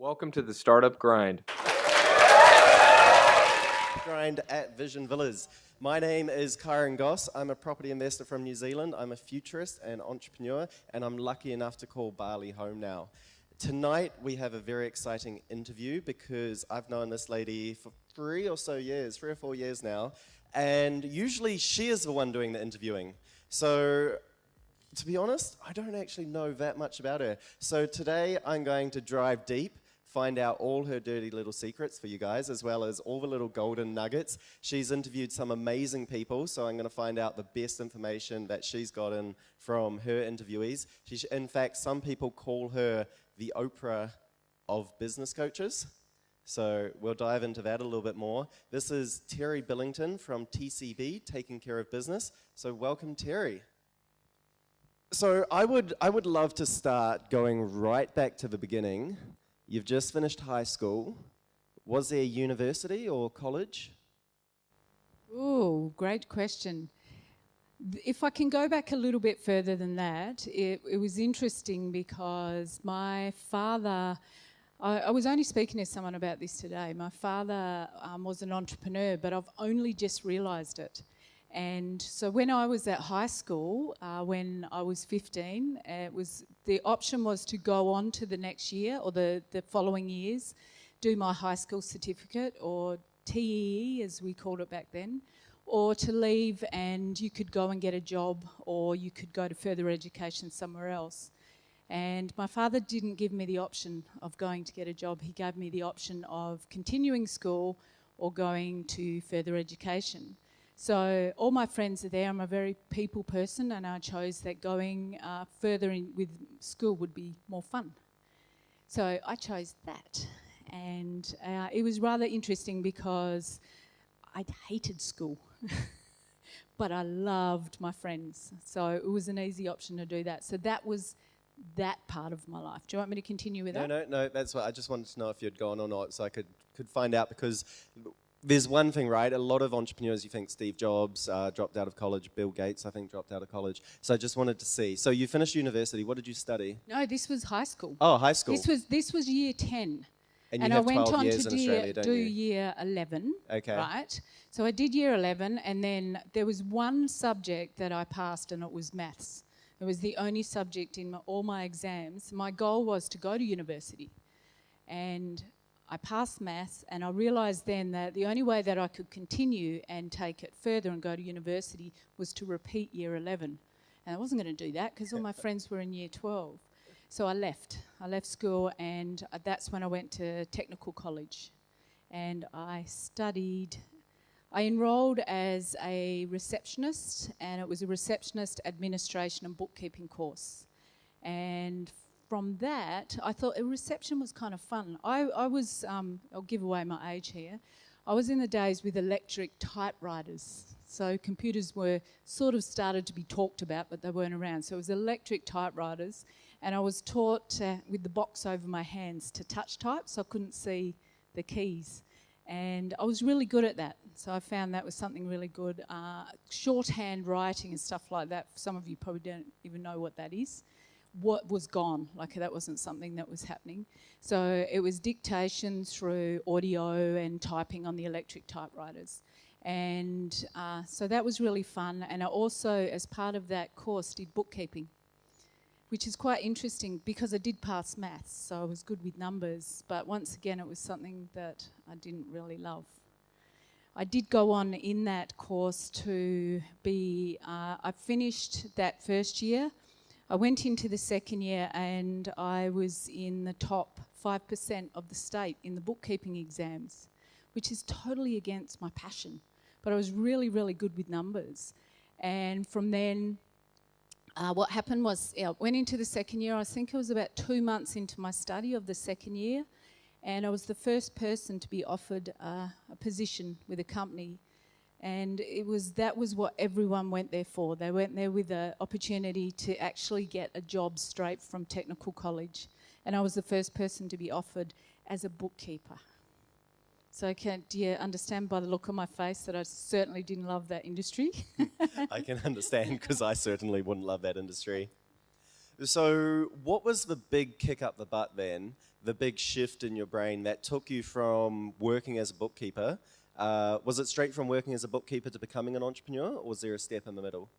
Welcome to the Startup Grind. Grind at Vision Villas. My name is Kyron Goss. I'm a property investor from New Zealand. I'm a futurist and entrepreneur, and I'm lucky enough to call Bali home now. Tonight, we have a very exciting interview because I've known this lady for 3 or 4 years now, and usually she is the one doing the interviewing. So, to be honest, I don't actually know that much about her. So today, I'm going to drive deep, find out all her dirty little secrets for you guys, as well as all the little golden nuggets. She's interviewed some amazing people, so I'm going to find out the best information that she's gotten from her interviewees. In fact, some people call her the Oprah of business coaches. So we'll dive into that a little bit more. This is Terri Billington from TCB, Taking Care of Business. So welcome, Terri. So I would love to start going right back to the beginning. You've just finished high school. Was there university or college? Oh, great question. If I can go back a little bit further than that, it was interesting because my father, I was only speaking to someone about this today. My father was an entrepreneur, but I've only just realised it. And so when I was at high school, when I was 15, the option was to go on to the next year or the following years, do my high school certificate or TEE as we called it back then, or to leave and you could go and get a job or you could go to further education somewhere else. And my father didn't give me the option of going to get a job. He gave me the option of continuing school or going to further education. So all my friends are there. I'm a very people person, and I chose that going further in with school would be more fun. So I chose that, and it was rather interesting because I'd hated school, but I loved my friends. So it was an easy option to do that. So that was that part of my life. Do you want me to continue with that? No, that's what I just wanted to know if you'd gone or not, so I could find out, because there's one thing, right? A lot of entrepreneurs, you think Steve Jobs dropped out of college, Bill Gates, I think, dropped out of college. So I just wanted to see. So you finished university. What did you study? No, this was high school. Oh, high school. This was year 10. And I have went 12 on years to in Australia, don't do you? year 11, Okay. right? So I did year 11, and then there was one subject that I passed, and it was maths. It was the only subject in all my exams. My goal was to go to university, and I passed maths, and I realised then that the only way that I could continue and take it further and go to university was to repeat year 11. And I wasn't going to do that because all my friends were in year 12. So I left. I left school, and that's when I went to technical college. And I enrolled as a receptionist, and it was a receptionist administration and bookkeeping course. And from that, I thought a reception was kind of fun. I was, I'll give away my age here, I was in the days with electric typewriters. So computers were sort of started to be talked about, but they weren't around. So it was electric typewriters, and I was taught with the box over my hands to touch type, so I couldn't see the keys. And I was really good at that. So I found that was something really good. Shorthand writing and stuff like that, some of you probably don't even know what that is. What was gone, like that wasn't something that was happening. So it was dictation through audio and typing on the electric typewriters. And so that was really fun. And I also, as part of that course, did bookkeeping, which is quite interesting because I did pass maths, so I was good with numbers. But once again, it was something that I didn't really love. I did go on in that course to be, I finished that first year. I went into the second year and I was in the top 5% of the state in the bookkeeping exams, which is totally against my passion. But I was really, really good with numbers. And from then, what happened was, I went into the second year. I think it was about 2 months into my study of the second year, and I was the first person to be offered a position with a company. And that was what everyone went there for. They went there with the opportunity to actually get a job straight from technical college. And I was the first person to be offered as a bookkeeper. So do you understand by the look on my face that I certainly didn't love that industry? I can understand, because I certainly wouldn't love that industry. So what was the big kick up the butt then, the big shift in your brain that took you from working as a bookkeeper? Was it straight from working as a bookkeeper to becoming an entrepreneur, or was there a step in the middle?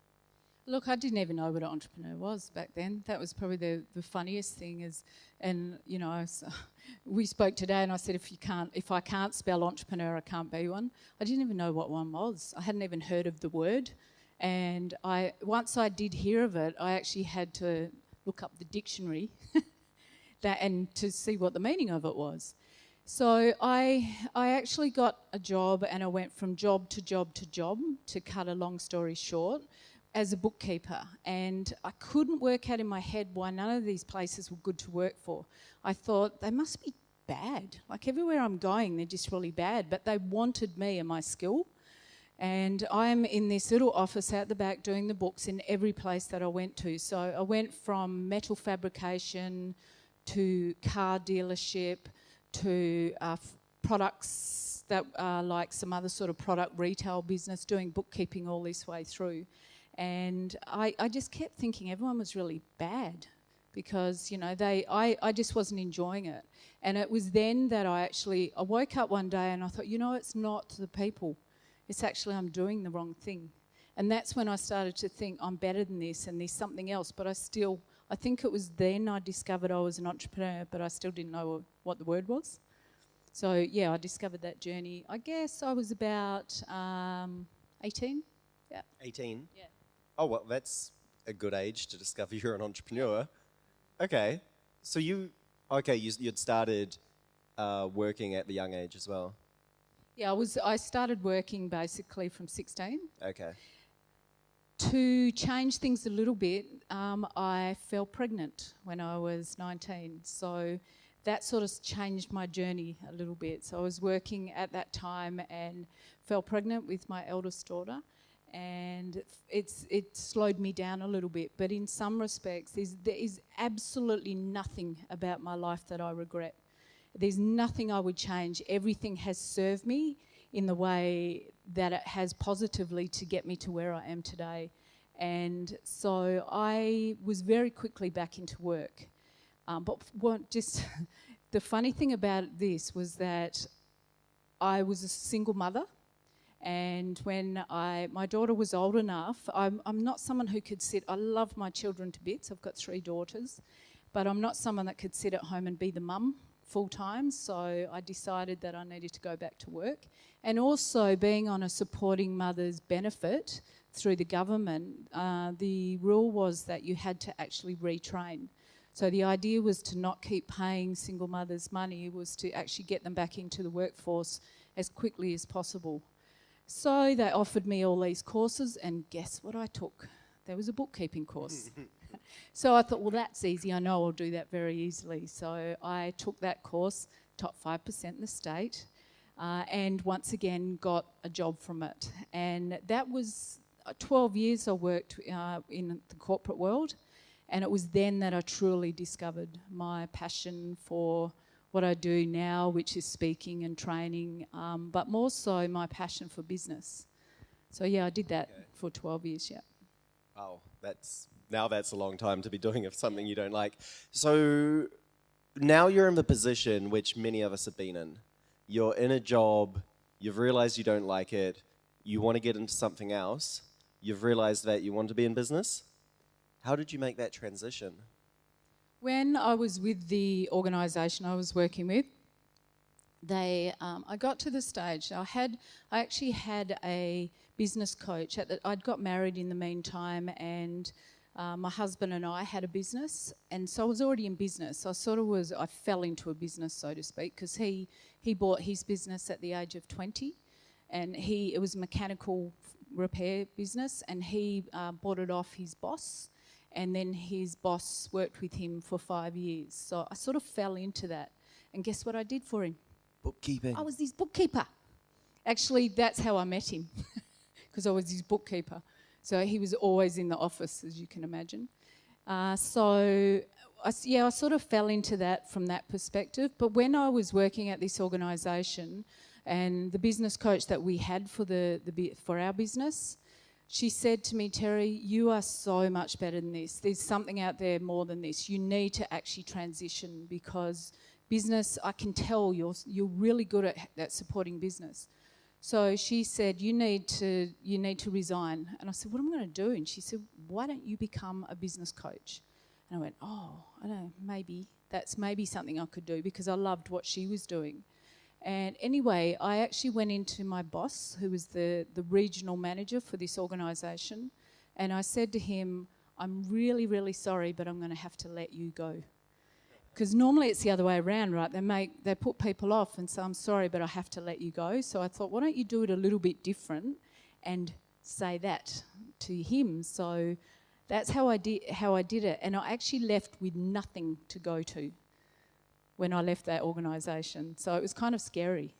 Look, I didn't even know what an entrepreneur was back then. That was probably the funniest thing is, and you know, we spoke today and I said, if I can't spell entrepreneur, I can't be one. I didn't even know what one was. I hadn't even heard of the word. And once I did hear of it, I actually had to look up the dictionary and to see what the meaning of it was. So I actually got a job, and I went from job to job to job, to cut a long story short, as a bookkeeper. And I couldn't work out in my head why none of these places were good to work for. I thought they must be bad. Like everywhere I'm going, they're just really bad. But they wanted me and my skill. And I'm in this little office out the back doing the books in every place that I went to. So I went from metal fabrication to car dealership to products that are like some other sort of product retail business, doing bookkeeping all this way through. And I just kept thinking everyone was really bad because, you know, I just wasn't enjoying it. And it was then that I woke up one day and I thought, you know, it's not the people. It's actually I'm doing the wrong thing. And that's when I started to think I'm better than this and there's something else. But I think it was then I discovered I was an entrepreneur, but I still didn't know what the word was. So, yeah, I discovered that journey. I guess I was about 18. Yeah. 18? Yeah. Oh, well, that's a good age to discover you're an entrepreneur. Okay. So you'd started working at the young age as well? Yeah, I started working basically from 16. Okay. To change things a little bit, I fell pregnant when I was 19. So that sort of changed my journey a little bit. So I was working at that time and fell pregnant with my eldest daughter. And it slowed me down a little bit. But in some respects, there is absolutely nothing about my life that I regret. There's nothing I would change. Everything has served me in the way that it has positively to get me to where I am today. And so I was very quickly back into work. The funny thing about this was that I was a single mother. And when my daughter was old enough, I'm not someone who could sit. I love my children to bits. I've got 3 daughters. But I'm not someone that could sit at home and be the mum full-time, so I decided that I needed to go back to work. And also, being on a supporting mother's benefit through the government, the rule was that you had to actually retrain. So the idea was to not keep paying single mothers money, it was to actually get them back into the workforce as quickly as possible. So they offered me all these courses, and guess what I took? There was a bookkeeping course. So I thought, well, that's easy. I know I'll do that very easily. So I took that course, top 5% in the state, and once again got a job from it. And that was 12 years I worked in the corporate world, and it was then that I truly discovered my passion for what I do now, which is speaking and training, but more so my passion for business. So yeah, I did that for 12 years, yeah. Wow, that's a long time to be doing something you don't like. So now you're in the position which many of us have been in. You're in a job, you've realized you don't like it, you want to get into something else, you've realized that you want to be in business. How did you make that transition? When I was with the organisation I was working with, I got to the stage. I actually had a business coach. I'd got married in the meantime, and my husband and I had a business, and so I was already in business. I fell into a business, so to speak, because he bought his business at the age of 20, and it was a mechanical repair business, and he bought it off his boss, and then his boss worked with him for 5 years. So I sort of fell into that, and guess what I did for him? Bookkeeping. I was his bookkeeper. Actually, that's how I met him, because I was his bookkeeper. So he was always in the office, as you can imagine. I sort of fell into that from that perspective. But when I was working at this organisation, and the business coach that we had for our business, she said to me, Terri, you are so much better than this. There's something out there more than this. You need to actually transition, because business, I can tell you're really good at supporting business. So she said, you need to resign. And I said, what am I going to do? And she said, why don't you become a business coach? And I went, oh, I don't know, maybe. That's maybe something I could do, because I loved what she was doing. And anyway, I actually went into my boss, who was the regional manager for this organisation, and I said to him, I'm really, really sorry, but I'm going to have to let you go. Because normally it's the other way around, right? They put people off and say, I'm sorry, but I have to let you go. So I thought, why don't you do it a little bit different and say that to him? So that's how I did it. And I actually left with nothing to go to when I left that organisation. So it was kind of scary.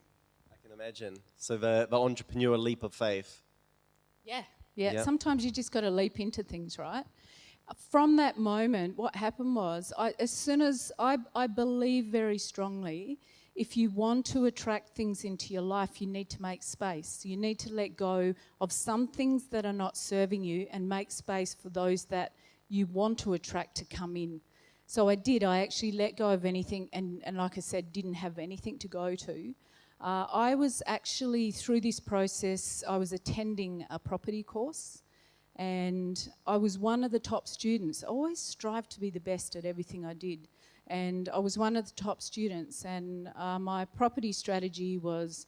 I can imagine. So the entrepreneur leap of faith. Yeah. Sometimes you just got to leap into things, right? From that moment, what happened was, I believe very strongly, if you want to attract things into your life, you need to make space. You need to let go of some things that are not serving you and make space for those that you want to attract to come in. So I did. I actually let go of anything and like I said, didn't have anything to go to. I was actually, through this process, I was attending a property course, and I was one of the top students. I always strived to be the best at everything I did. And I was one of the top students, and my property strategy was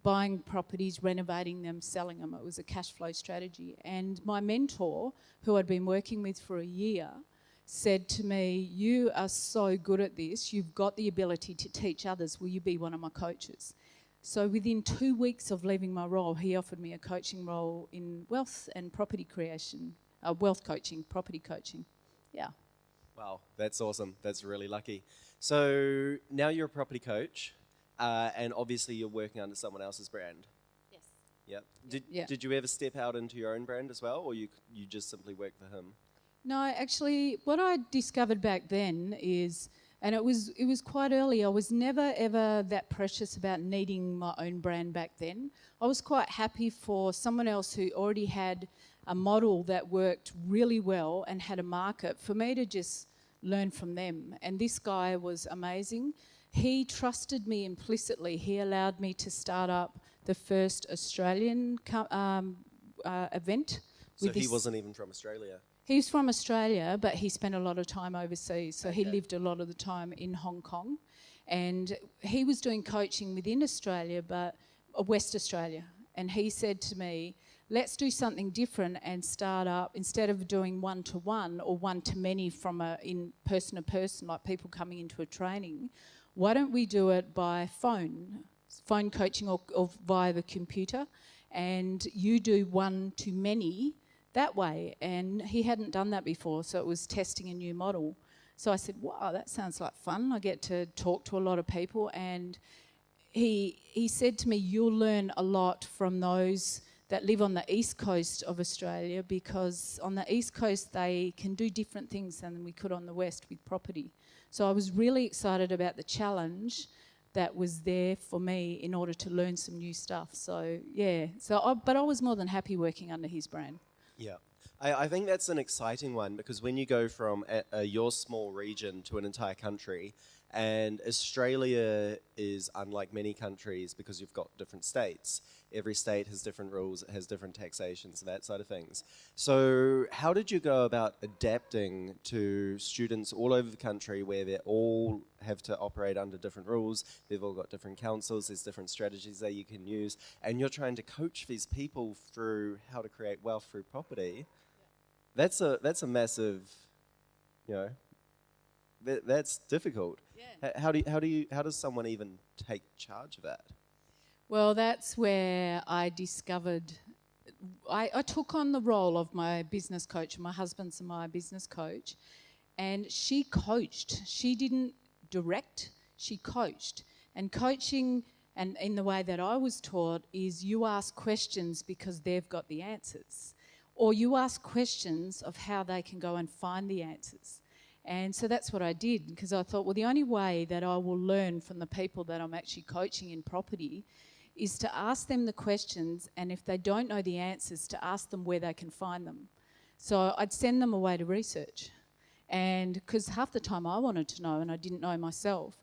buying properties, renovating them, selling them. It was a cash flow strategy. And my mentor, who I'd been working with for a year, said to me, you are so good at this, you've got the ability to teach others, will you be one of my coaches? So within 2 weeks of leaving my role, he offered me a coaching role in wealth and property creation, wealth coaching, property coaching. Yeah. Wow, that's awesome. That's really lucky. So now you're a property coach, and obviously you're working under someone else's brand. Yes. Yep. Did you ever step out into your own brand as well, or you just simply work for him? No, actually, what I discovered back then is, and it was quite early, I was never ever that precious about needing my own brand back then. I was quite happy for someone else who already had a model that worked really well and had a market, for me to just learn from them. And this guy was amazing. He trusted me implicitly. He allowed me to start up the first Australian event. So he wasn't even from Australia? He's from Australia, but he spent a lot of time overseas. So he lived a lot of the time in Hong Kong. And he was doing coaching within Australia, but West Australia. And he said to me, let's do something different and start up, instead of doing one-to-one or one-to-many from in person-to-person, like people coming into a training, why don't we do it by phone coaching or via the computer, and you do one-to-many that way. And he hadn't done that before, so it was testing a new model. So I said, wow, that sounds like fun. I get to talk to a lot of people. And he said to me, you'll learn a lot from those that live on the east coast of Australia, because on the east coast they can do different things than we could on the west with property. So I was really excited about the challenge that was there for me in order to learn some new stuff. So yeah, but I was more than happy working under his brand. Yeah, I think that's an exciting one, because when you go from your small region to an entire country, and Australia is unlike many countries because you've got different states. Every state has different rules, it has different taxations and that side of things. So how did you go about adapting to students all over the country where they all have to operate under different rules, they've all got different councils, there's different strategies that you can use, and you're trying to coach these people through how to create wealth through property? That's a massive, that's difficult. Yeah. How does someone even take charge of that? Well, that's where I discovered, I took on the role of my business coach. My husband's my business coach, and she coached. She didn't direct, she coached. And coaching, and in the way that I was taught, is you ask questions because they've got the answers, or you ask questions of how they can go and find the answers. And so that's what I did, because I thought, well, the only way that I will learn from the people that I'm actually coaching in property is to ask them the questions, and if they don't know the answers, to ask them where they can find them. So I'd send them away to research, and because half the time I wanted to know and I didn't know myself.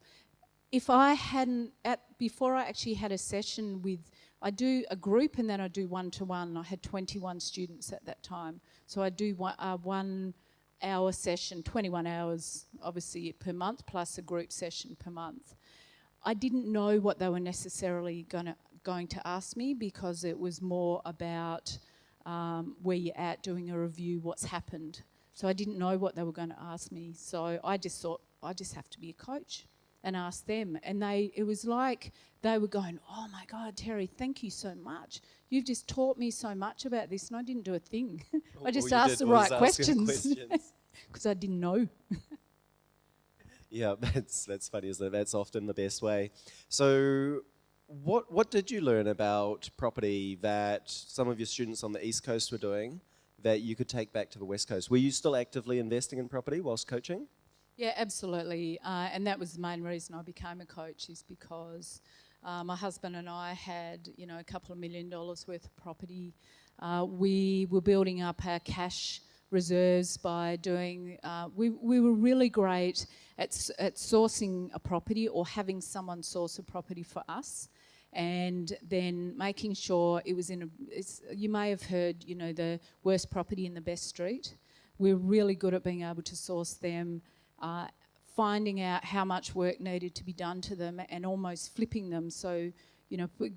If I hadn't, before I actually had a session with, I do a group and then I do one-to-one. I had 21 students at that time. So I do 1 hour session, 21 hours obviously per month, plus a group session per month. I didn't know what they were necessarily going to ask me, because it was more about where you're at, doing a review, what's happened. So I didn't know what they were going to ask me. So I just thought, I just have to be a coach and ask them. And it was like they were going, oh my God, Terri, thank you so much. You've just taught me so much about this, and I didn't do a thing. I just asked the right questions because I didn't know. Yeah, that's funny, isn't it? That's often the best way. So what did you learn about property that some of your students on the East Coast were doing that you could take back to the West Coast? Were you still actively investing in property whilst coaching? Yeah, absolutely. And that was the main reason I became a coach, is because my husband and I had, a couple of $1 million worth of property. We were building up our cash reserves by doing, we were really great at sourcing a property or having someone source a property for us, and then making sure it was you may have heard, the worst property in the best street. We're really good at being able to source them, finding out how much work needed to be done to them and almost flipping them. So,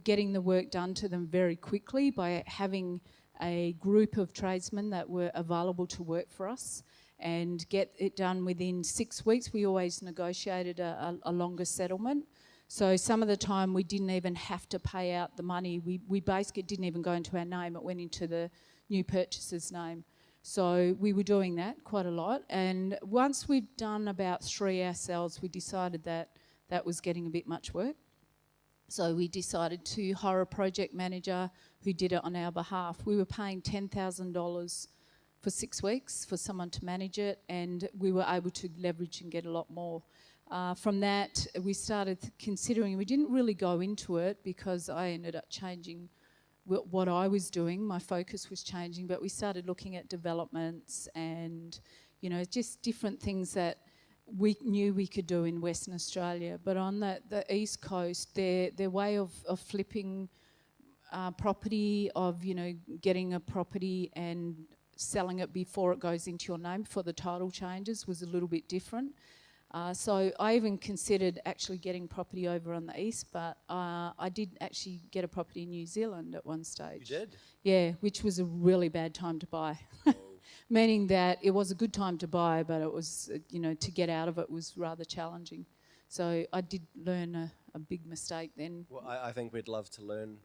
getting the work done to them very quickly by having a group of tradesmen that were available to work for us and get it done within 6 weeks. We always negotiated a longer settlement. So some of the time we didn't even have to pay out the money. We basically didn't even go into our name. It went into the new purchaser's name. So we were doing that quite a lot. And once we'd done about 3 ourselves, we decided that was getting a bit much work. So we decided to hire a project manager who did it on our behalf. We were paying $10,000 for 6 weeks for someone to manage it, and we were able to leverage and get a lot more. From that, we started considering, we didn't really go into it because I ended up changing what I was doing. My focus was changing, but we started looking at developments and, just different things that we knew we could do in Western Australia. But on the East Coast, their way of flipping property, of, getting a property and selling it before it goes into your name, before the title changes, was a little bit different. So I even considered actually getting property over on the east, but I did actually get a property in New Zealand at one stage. You did? Yeah, which was a really bad time to buy. Meaning that it was a good time to buy, but it was, to get out of it was rather challenging. So I did learn a big mistake then. Well, I think we'd love to learn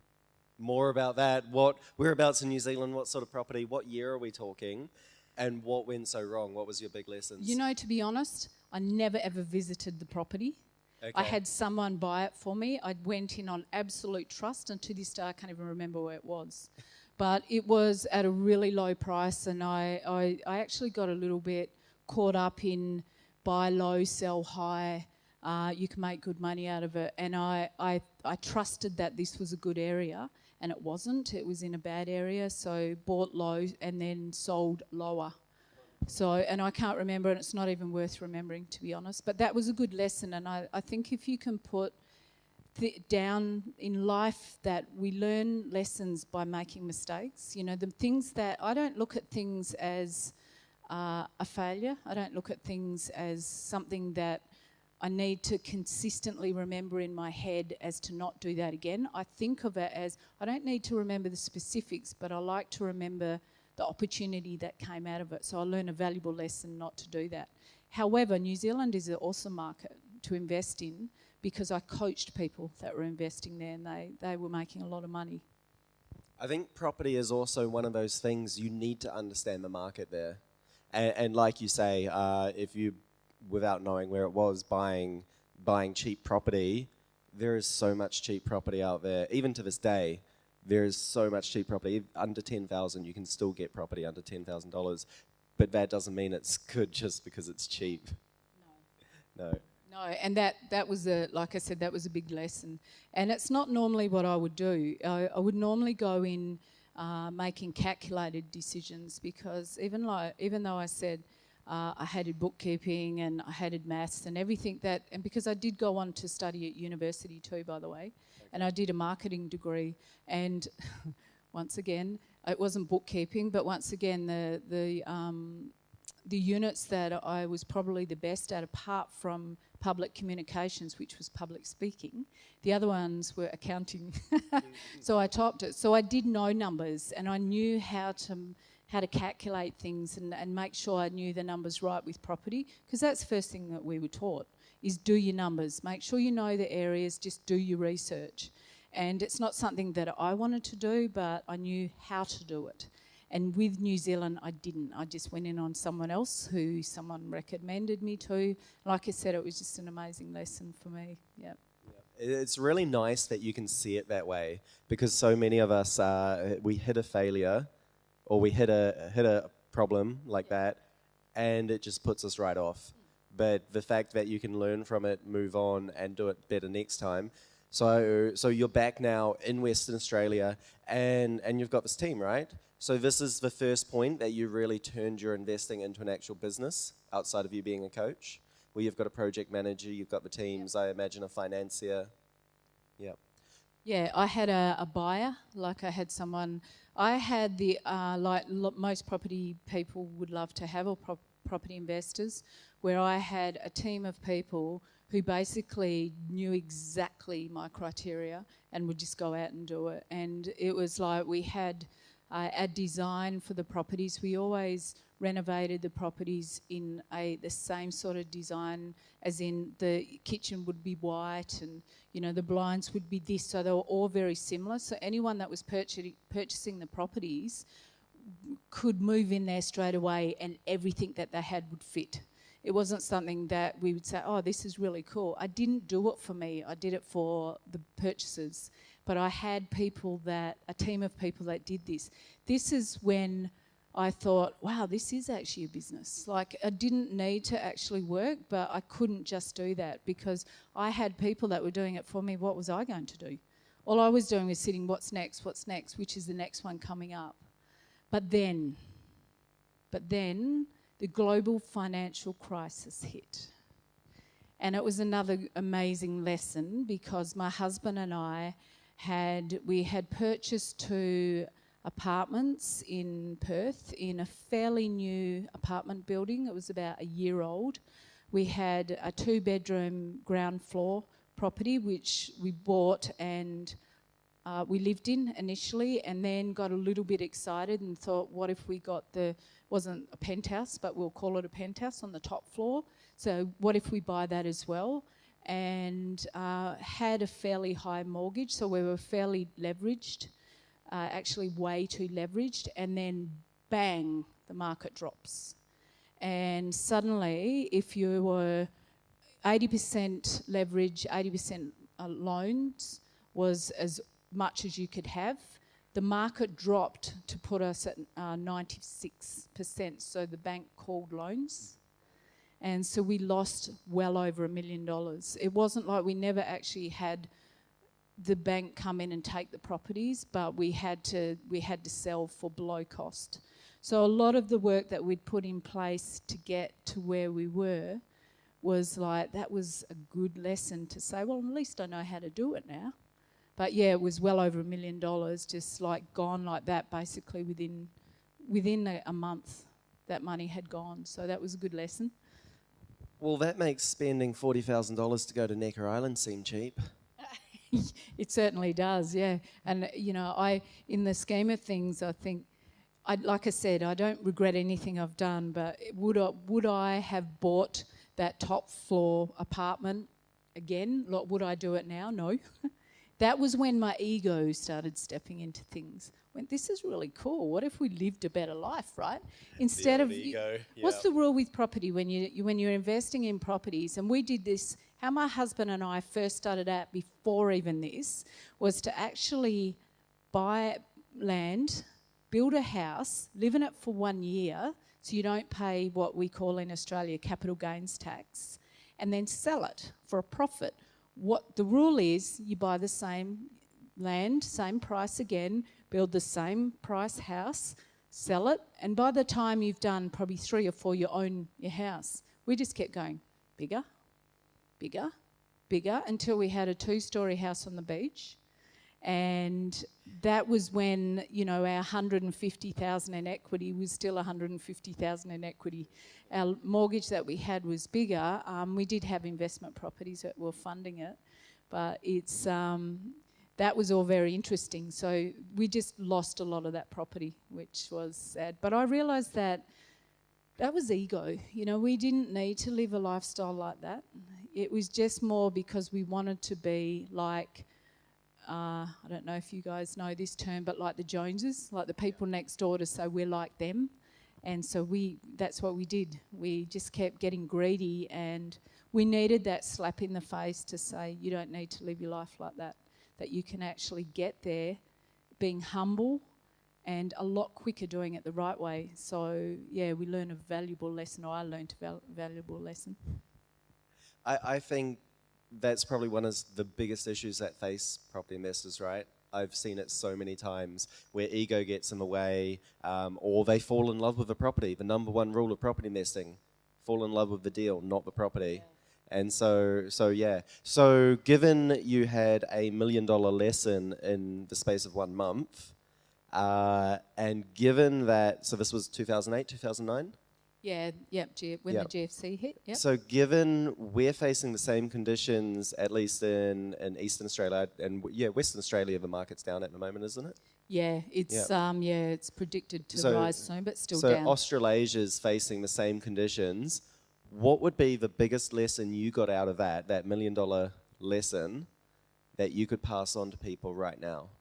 more about that. Whereabouts in New Zealand, what sort of property, what year are we talking, and what went so wrong? What was your big lessons? To be honest, I never ever visited the property. Okay. I had someone buy it for me. I went in on absolute trust, and to this day I can't even remember where it was. But it was at a really low price, and I actually got a little bit caught up in buy low, sell high. You can make good money out of it. And I trusted that this was a good area, and it wasn't. It was in a bad area, so bought low and then sold lower. So, and I can't remember, and it's not even worth remembering, to be honest. But that was a good lesson, and I think if you can put down in life that we learn lessons by making mistakes. The things that I don't look at things as a failure. I don't look at things as something that I need to consistently remember in my head as to not do that again. I think of it as I don't need to remember the specifics, but I like to remember the opportunity that came out of it. So I learn a valuable lesson not to do that. However, New Zealand is an awesome market to invest in, because I coached people that were investing there, and they were making a lot of money. I think property is also one of those things you need to understand the market there. And like you say, if you, without knowing where it was, buying cheap property, there is so much cheap property out there. Even to this day, there is so much cheap property. Under $10,000, you can still get property under $10,000. But that doesn't mean it's good just because it's cheap. No. No. No, and that was like I said, that was a big lesson. And it's not normally what I would do. I would normally go in making calculated decisions, because even though I said I hated bookkeeping and I hated maths and everything and because I did go on to study at university too, by the way, and I did a marketing degree, and once again, it wasn't bookkeeping, but once again, the units that I was probably the best at, apart from public communications, which was public speaking, the other ones were accounting. So I topped it. So I did know numbers, and I knew how to calculate things and make sure I knew the numbers right with property, because that's the first thing that we were taught, is do your numbers. Make sure you know the areas, just do your research. And it's not something that I wanted to do, but I knew how to do it. And with New Zealand, I didn't. I just went in on someone else who someone recommended me to. Like I said, it was just an amazing lesson for me. Yeah. It's really nice that you can see it that way, because so many of us, we hit a failure or we hit a problem like that, and it just puts us right off. But the fact that you can learn from it, move on, and do it better next time. So you're back now in Western Australia, and you've got this team, right? So this is the first point that you really turned your investing into an actual business outside of you being a coach, where you've got a project manager, you've got the teams, I imagine a financier. Yeah. Yeah, I had a buyer, like I had someone, I had most property people would love to have, or property investors, where I had a team of people who basically knew exactly my criteria and would just go out and do it. And it was like we had a design for the properties. We always renovated the properties in the same sort of design, as in the kitchen would be white and, you know, the blinds would be this, so they were all very similar. So anyone that was purchasing the properties could move in there straight away and everything that they had would fit. It wasn't something that we would say, oh, this is really cool. I didn't do it for me. I did it for the purchasers. But I had a team of people that did this. This is when I thought, wow, this is actually a business. Like, I didn't need to actually work, but I couldn't just do that, because I had people that were doing it for me. What was I going to do? All I was doing was sitting, what's next, which is the next one coming up. But then the global financial crisis hit. And it was another amazing lesson, because my husband and I had purchased 2 apartments in Perth in a fairly new apartment building. It was about a year old. We had a 2-bedroom ground floor property which we bought and we lived in initially, and then got a little bit excited and thought, what if we got wasn't a penthouse, but we'll call it a penthouse on the top floor. So what if we buy that as well? And had a fairly high mortgage, so we were fairly leveraged, actually way too leveraged, and then bang, the market drops. And suddenly, if you were 80% leverage, 80% loans was as much as you could have. The market dropped to put us at 96%, so the bank called loans. And so we lost well over $1 million. It wasn't like we never actually had the bank come in and take the properties, but we had to sell for below cost. So a lot of the work that we'd put in place to get to where we were was like, that was a good lesson to say, well, at least I know how to do it now. But yeah, it was well over $1 million, just like gone like that, basically within a month. That money had gone, so that was a good lesson. Well, that makes spending $40,000 to go to Necker Island seem cheap. It certainly does, yeah. And, you know, in the scheme of things, I think, like I said, I don't regret anything I've done, but would I have bought that top floor apartment again? Like, would I do it now? No. That was when my ego started stepping into things. Went, this is really cool. What if we lived a better life, right? Instead of ego. What's the rule with property when you're investing in properties? And we did this. How my husband and I first started out before even this was to actually buy land, build a house, live in it for 1 year, so you don't pay what we call in Australia capital gains tax, and then sell it for a profit. What the rule is, you buy the same land, same price again, build the same price house, sell it, and by the time you've done probably 3 or 4, you own your house. We just kept going bigger, bigger, bigger, until we had a 2-story house on the beach. And that was when, you know, our 150,000 in equity was still 150,000 in equity. Our mortgage that we had was bigger. We did have investment properties that were funding it, but it's that was all very interesting. So we just lost a lot of that property, which was sad. But I realised that was ego. You know, we didn't need to live a lifestyle like that. It was just more because we wanted to be like, I don't know if you guys know this term, but like the Joneses, like the people next door, to say we're like them. And so that's what we did. We just kept getting greedy, and we needed that slap in the face to say, you don't need to live your life like that, that you can actually get there being humble and a lot quicker doing it the right way. So, yeah, we learned a valuable lesson, or I learned a valuable lesson. I think that's probably one of the biggest issues that face property investors, right? I've seen it so many times where ego gets in the way, or they fall in love with the property. The number one rule of property investing, fall in love with the deal, not the property. Yeah. And so given you had $1 million lesson in the space of 1 month, and given that, so this was 2008, 2009? Yeah, when the GFC hit, yep. So given we're facing the same conditions, at least in Eastern Australia, and Western Australia, the market's down at the moment, isn't it? Yeah, it's predicted to rise soon, but still down. So Australasia's facing the same conditions. What would be the biggest lesson you got out of that $1 million lesson that you could pass on to people right now?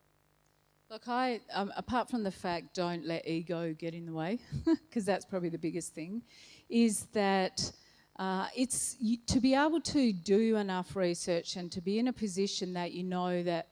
Look, I apart from the fact, don't let ego get in the way, because that's probably the biggest thing, is that to be able to do enough research and to be in a position that you know that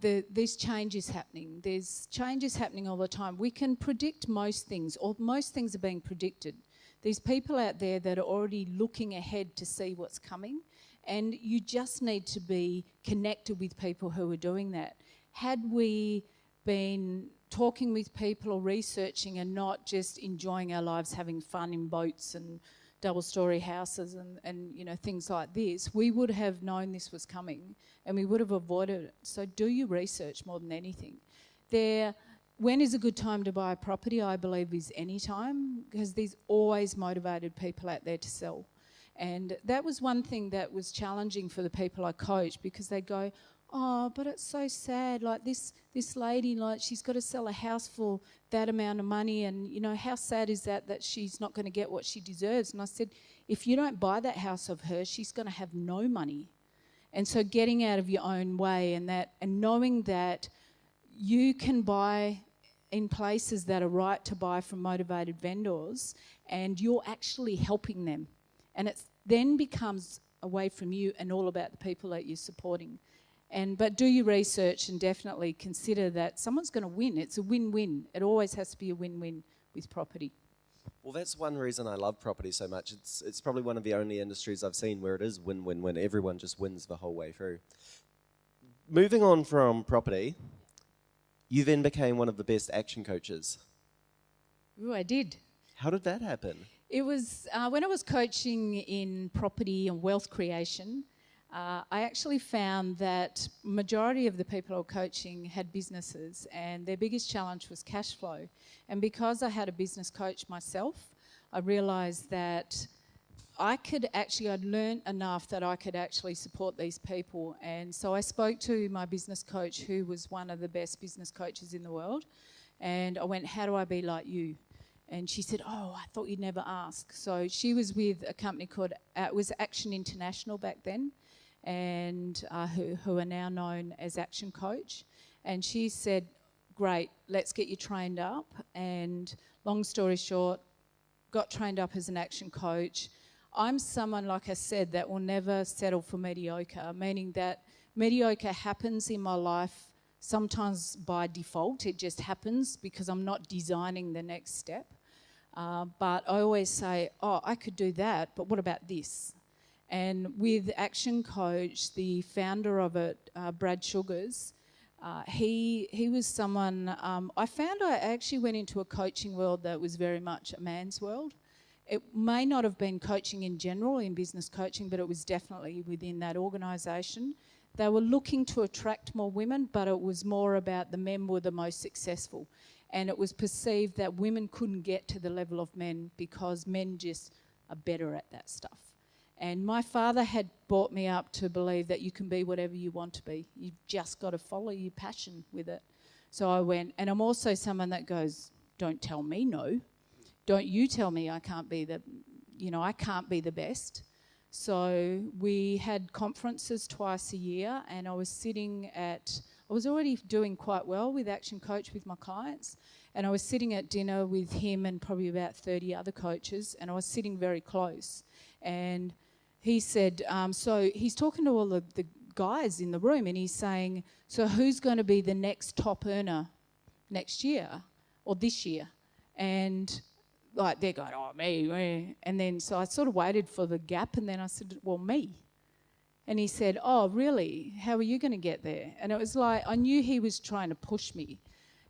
there's changes happening. There's changes happening all the time. We can predict most things, or most things are being predicted. There's people out there that are already looking ahead to see what's coming, and you just need to be connected with people who are doing that. Had we been talking with people or researching and not just enjoying our lives, having fun in boats and double-storey houses and you know, things like this, we would have known this was coming and we would have avoided it. So do your research more than anything. When is a good time to buy a property? I believe is any time, because there's always motivated people out there to sell. And that was one thing that was challenging for the people I coach, because they go, oh, but it's so sad, like this lady, like she's got to sell a house for that amount of money, and you know, how sad is that she's not going to get what she deserves? And I said, if you don't buy that house of hers, she's going to have no money. And so getting out of your own way and knowing that you can buy in places that are right to buy from motivated vendors, and you're actually helping them. And it then becomes away from you and all about the people that you're supporting. But do your research and definitely consider that someone's going to win. It's a win-win. It always has to be a win-win with property. Well, that's one reason I love property so much. It's probably one of the only industries I've seen where it is win-win-win. Everyone just wins the whole way through. Moving on from property, you then became one of the best action coaches. Ooh, I did. How did that happen? It was when I was coaching in property and wealth creation. I actually found that majority of the people I was coaching had businesses, and their biggest challenge was cash flow. And because I had a business coach myself, I realised that I'd learned enough that I could actually support these people. And so I spoke to my business coach, who was one of the best business coaches in the world, and I went, how do I be like you? And she said, oh, I thought you'd never ask. So she was with a company called, it was Action International back then, and who are now known as Action Coach. And she said, great, let's get you trained up. And long story short, got trained up as an action coach. I'm someone, like I said, that will never settle for mediocre, meaning that mediocre happens in my life sometimes by default. It just happens because I'm not designing the next step. But I always say, oh, I could do that, but what about this? And with Action Coach, the founder of it, Brad Sugars, he was someone, I found I actually went into a coaching world that was very much a man's world. It may not have been coaching in general, in business coaching, but it was definitely within that organisation. They were looking to attract more women, but it was more about the men were the most successful. And it was perceived that women couldn't get to the level of men because men just are better at that stuff. And my father had brought me up to believe that you can be whatever you want to be. You've just got to follow your passion with it. So I went, and I'm also someone that goes, don't tell me no. Don't you tell me I can't be I can't be the best. So we had conferences twice a year, and I was already doing quite well with Action Coach with my clients, and I was sitting at dinner with him and probably about 30 other coaches, and I was sitting very close. And he said, so he's talking to all the guys in the room, and he's saying, so who's going to be the next top earner next year or this year? And like they're going, oh, me. And then so I sort of waited for the gap, and then I said, well, me. And he said, oh, really? How are you going to get there? And it was like I knew he was trying to push me.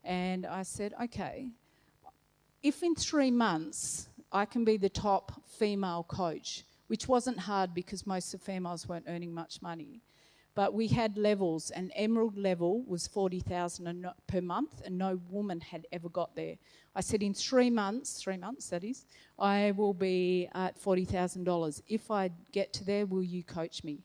And I said, okay, if in 3 months I can be the top female coach, which wasn't hard because most of the females weren't earning much money, but we had levels, and Emerald level was $40,000 per month, and no woman had ever got there. I said, in 3 months that is, I will be at $40,000. If I get to there, will you coach me?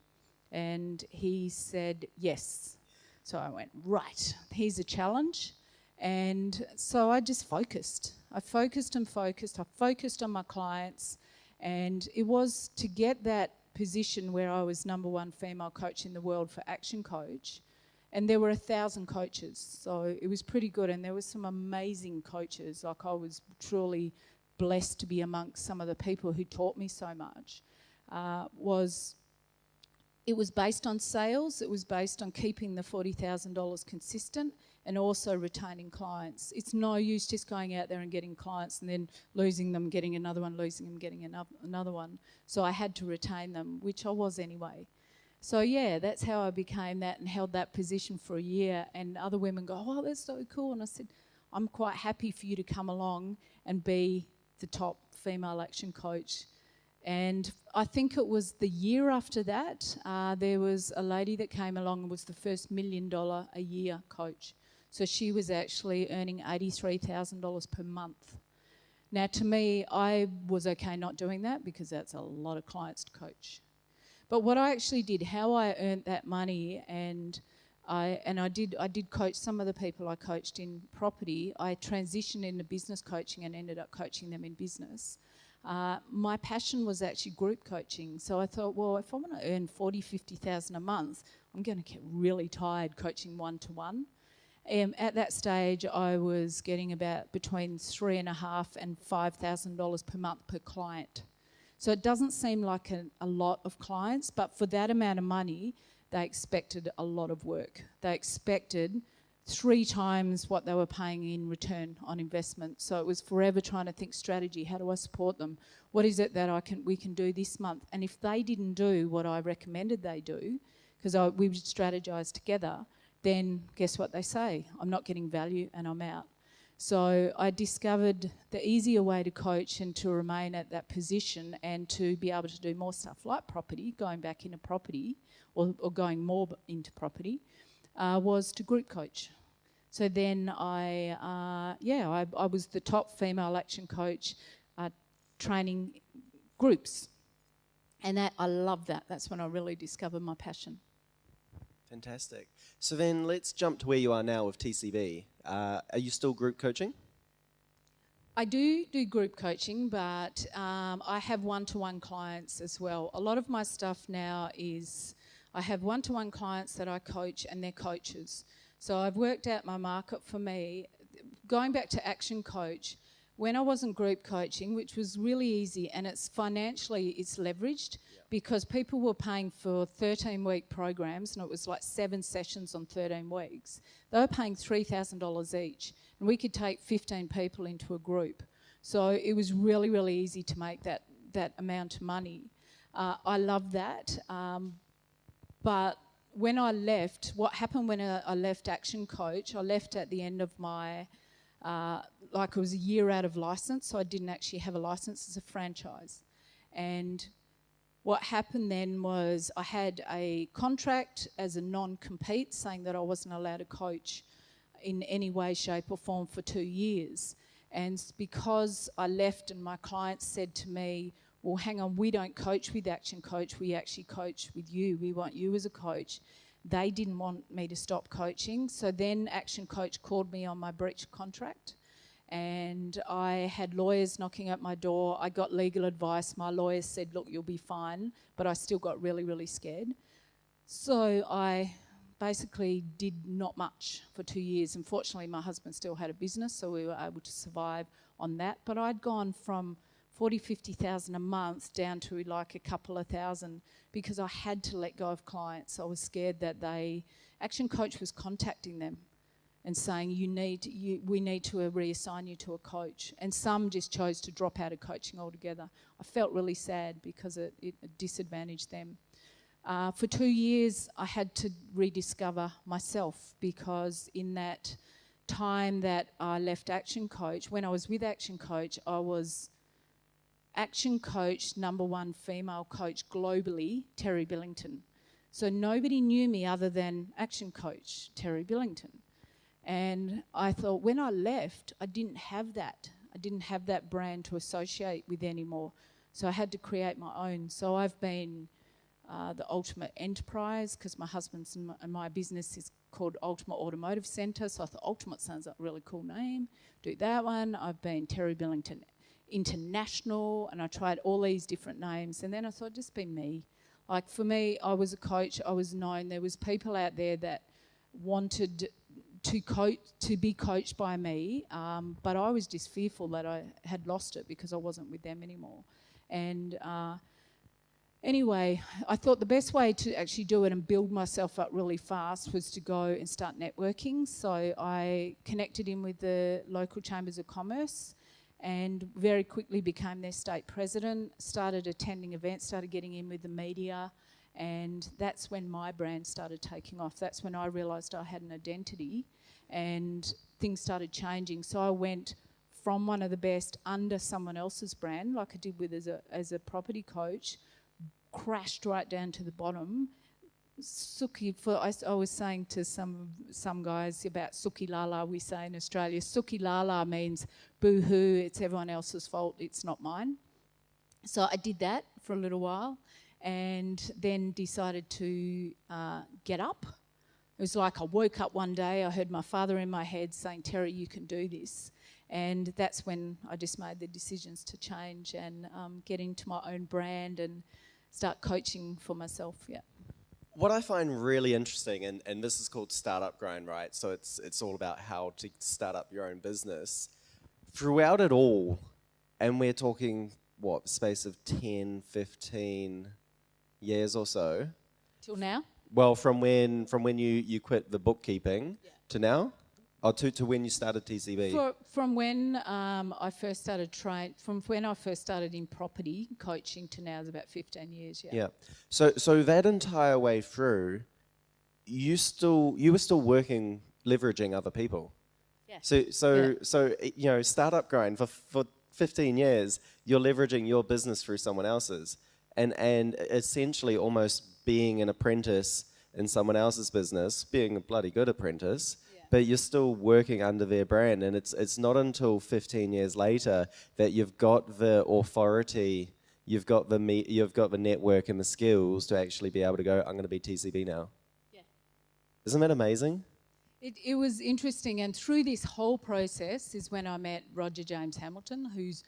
And he said, yes. So I went, right, here's a challenge. And so I just focused. I focused on my clients, and it was to get that position where I was #1 female coach in the world for Action Coach, and there were 1,000 coaches, so it was pretty good, and there were some amazing coaches. Like, I was truly blessed to be amongst some of the people who taught me so much. It was based on sales, it was based on keeping the $40,000 consistent and also retaining clients. It's no use just going out there and getting clients and then losing them, getting another one, losing them, getting another one. So I had to retain them, which I was anyway. So yeah, that's how I became that and held that position for a year. And other women go, oh, that's so cool. And I said, I'm quite happy for you to come along and be the top female action coach. And I think it was the year after that, there was a lady that came along and was the first $1 million a year coach. So she was actually earning $83,000 per month. Now, to me, I was okay not doing that because that's a lot of clients to coach. But what I actually did, how I earned that money, and I did coach some of the people I coached in property. I transitioned into business coaching and ended up coaching them in business. My passion was actually group coaching. So I thought, well, if I want to earn $40,000, $50,000 a month, I'm going to get really tired coaching one-to-one. At that stage, I was getting about between $3,500 and $5,000 per month per client. So it doesn't seem like a lot of clients, but for that amount of money, they expected a lot of work. They expected 3 times what they were paying in return on investment. So it was forever trying to think strategy. How do I support them? What is it that we can do this month? And if they didn't do what I recommended they do, because we would strategize together, then guess what they say? I'm not getting value and I'm out. So I discovered the easier way to coach and to remain at that position and to be able to do more stuff like property, going back into property or going more into property, was to group coach. So then I was the top female action coach training groups. And I love that. That's when I really discovered my passion. Fantastic. So then let's jump to where you are now with TCB. Are you still group coaching? I do group coaching, but I have one-to-one clients as well. A lot of my stuff now is I have one-to-one clients that I coach and they're coaches. So I've worked out my market for me. Going back to Action Coach, when I wasn't group coaching, which was really easy, and it's leveraged because people were paying for 13-week programs, and it was like 7 sessions on 13 weeks. They were paying $3,000 each, and we could take 15 people into a group. So it was really, really easy to make that amount of money. I love that. But when I left, what happened when I left Action Coach, I left at the end of my, it was a year out of license, so I didn't actually have a license as a franchise. And what happened then was I had a contract as a non-compete saying that I wasn't allowed to coach in any way, shape or form for 2 years. And because I left and my clients said to me, well, hang on, we don't coach with Action Coach, we actually coach with you, we want you as a coach. They didn't want me to stop coaching, so then Action Coach called me on my breach of contract, and I had lawyers knocking at my door. I got legal advice. My lawyers said, look, you'll be fine, but I still got really, really scared. So I basically did not much for 2 years. Unfortunately, my husband still had a business, so we were able to survive on that. But I'd gone from 40, 50,000 a month down to like a couple of thousand because I had to let go of clients. I was scared that Action Coach was contacting them and saying, we need to reassign you to a coach. And some just chose to drop out of coaching altogether. I felt really sad because it disadvantaged them. For 2 years, I had to rediscover myself because in that time that I left Action Coach, when I was with Action Coach, I was Action Coach #1 female coach globally, Terri Billington. So nobody knew me other than Action Coach, Terri Billington. And I thought when I left, I didn't have that. I didn't have that brand to associate with anymore. So I had to create my own. So I've been the Ultimate Enterprise because my husband's and my business is called Ultimate Automotive Centre. So I thought Ultimate sounds like a really cool name. Do that one. I've been Terri Billington International, and I tried all these different names. And then I thought, just be me. Like for me, I was a coach. I was known. There was people out there that wanted to be coached by me, but I was just fearful that I had lost it because I wasn't with them anymore. And anyway, I thought the best way to actually do it and build myself up really fast was to go and start networking. So I connected in with the local chambers of commerce and very quickly became their state president, started attending events, started getting in with the media, and that's when my brand started taking off. That's when I realised I had an identity and things started changing. So I went from one of the best under someone else's brand, like I did with as a property coach, crashed right down to the bottom. I was saying to some guys about Suki Lala, we say in Australia. Suki Lala means boo-hoo, it's everyone else's fault, it's not mine. So I did that for a little while and then decided to get up. It was like I woke up one day, I heard my father in my head saying, Terri, you can do this. And that's when I just made the decisions to change and get into my own brand and start coaching for myself, yeah. What I find really interesting, and this is called Startup Grind, right? So it's all about how to start up your own business. Throughout it all, and we're talking, what, space of 10, 15 years or so? Till now? Well, from when you quit the bookkeeping to now? Or to when you started TCB? From when I first started from when I first started in property coaching to now is about 15 years. Yeah. Yeah. So that entire way through, you were still working, leveraging other people. Yeah. So you know, Startup Grind for 15 years, you're leveraging your business through someone else's, and essentially almost being an apprentice in someone else's business, being a bloody good apprentice. But you're still working under their brand, and it's not until 15 years later that you've got the authority, you've got the network and the skills to actually be able to go, I'm going to be TCB now. Yeah. Isn't that amazing? It was interesting, and through this whole process is when I met Roger James Hamilton, whose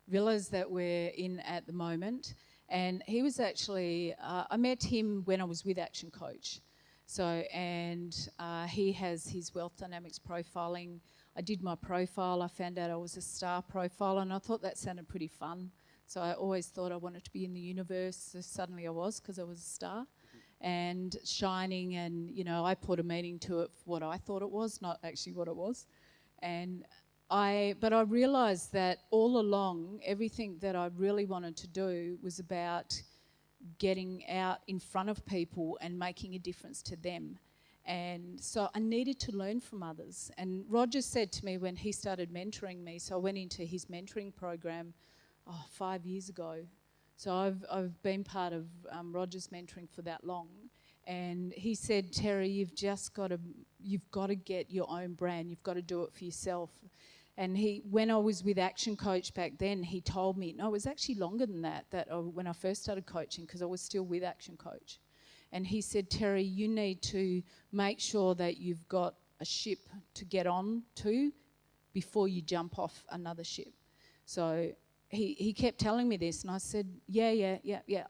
villas that we're in at the moment, and he was actually, I met him when I was with Action Coach. So, and he has his wealth dynamics profiling. I did my profile. I found out I was a star profile, and I thought that sounded pretty fun. So I always thought I wanted to be in the universe. So suddenly I was, because I was a star and shining. And, you know, I put a meaning to it for what I thought it was, not actually what it was. But I realised that all along, everything that I really wanted to do was about getting out in front of people and making a difference to them. And so I needed to learn from others. And Roger said to me when he started mentoring me, so I went into his mentoring program 5 years ago. So I've been part of Roger's mentoring for that long. And he said, Terri, you've got to get your own brand. You've got to do it for yourself. And when I was with Action Coach back then, he told me, no, it was actually longer than that when I first started coaching, because I was still with Action Coach. And he said, Terri, you need to make sure that you've got a ship to get on to before you jump off another ship. So he kept telling me this, and I said, yeah,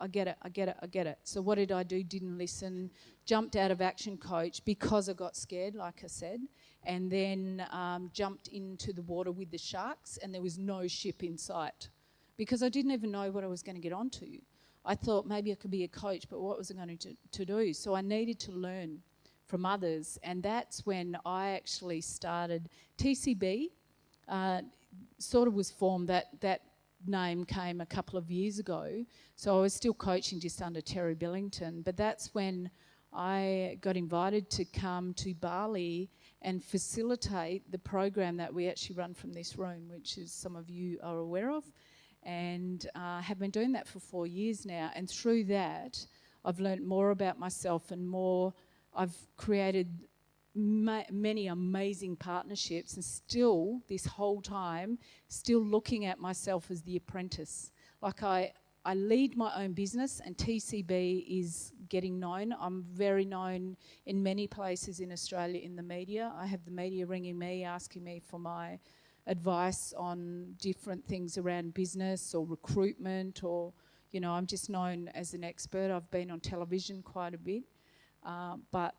I get it. So what did I do? Didn't listen, jumped out of Action Coach because I got scared, like I said, and then jumped into the water with the sharks, and there was no ship in sight because I didn't even know what I was going to get onto. I thought maybe I could be a coach, but what was I going to do? So I needed to learn from others, and that's when I actually started TCB. Sort of was formed, that name came a couple of years ago. So I was still coaching just under Terri Billington, but that's when I got invited to come to Bali and facilitate the program that we actually run from this room, which is some of you are aware of. And have been doing that for 4 years now. And through that, I've learned more about myself and more. I've created many amazing partnerships, and still, this whole time, still looking at myself as the apprentice. Like I lead my own business, and TCB is getting known. I'm very known in many places in Australia in the media. I have the media ringing me, asking me for my advice on different things around business or recruitment, or, I'm just known as an expert. I've been on television quite a bit, but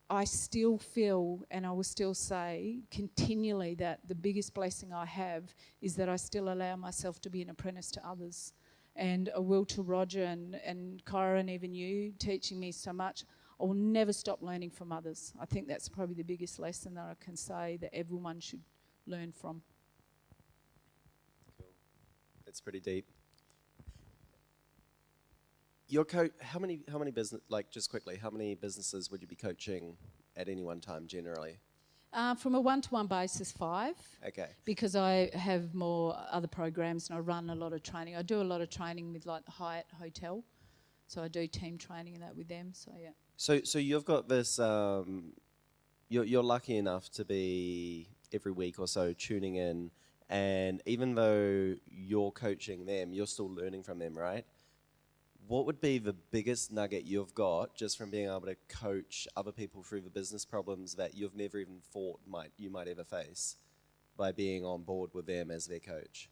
I still feel, and I will still say continually, that the biggest blessing I have is that I still allow myself to be an apprentice to others. And a will to Roger and Kyra and even you teaching me so much. I will never stop learning from others. I think that's probably the biggest lesson that I can say that everyone should learn from. Cool. That's pretty deep. Your how many business, like, just quickly, how many businesses would you be coaching at any one time generally? From a one-to-one basis, 5. Okay. Because I have more other programs and I run a lot of training. I do a lot of training with like the Hyatt Hotel, so I do team training and that with them. So yeah. So you've got this. You're lucky enough to be every week or so tuning in, and even though you're coaching them, you're still learning from them, right? What would be the biggest nugget you've got just from being able to coach other people through the business problems that you've never even thought you might ever face by being on board with them as their coach?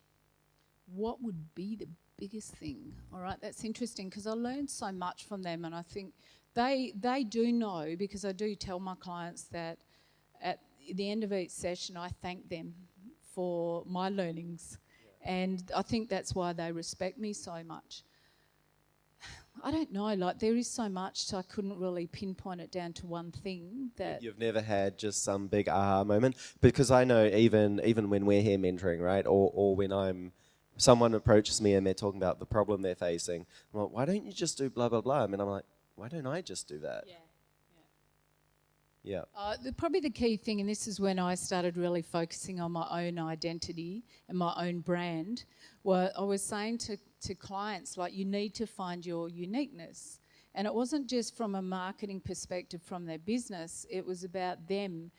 What would be the biggest thing? All right, that's interesting because I learned so much from them, and I think they do know, because I do tell my clients that at the end of each session I thank them for my learnings, and I think that's why they respect me so much. I don't know, like there is so much, so I couldn't really pinpoint it down to one thing. That You've never had just some big aha moment? Because I know even when we're here mentoring, right, or when someone approaches me and they're talking about the problem they're facing, I'm like, why don't you just do blah, blah, blah? I mean, I'm like, why don't I just do that? Yeah. Probably the key thing, and this is when I started really focusing on my own identity and my own brand, I was saying to clients, like, you need to find your uniqueness. And it wasn't just from a marketing perspective from their business, it was about them.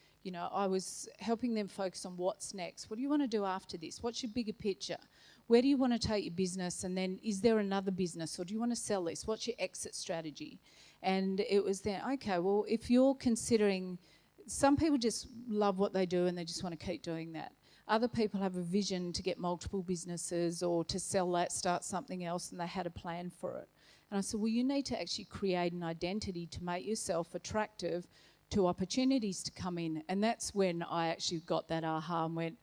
I was helping them focus on what's next. What do you want to do after this? What's your bigger picture? Where do you want to take your business? And then is there another business, or do you want to sell this? What's your exit strategy? And it was then, okay, well, if you're considering, some people just love what they do and they just want to keep doing that. Other people have a vision to get multiple businesses or to sell that, start something else, and they had a plan for it. And I said, well, you need to actually create an identity to make yourself attractive to opportunities to come in. And that's when I actually got that aha and went,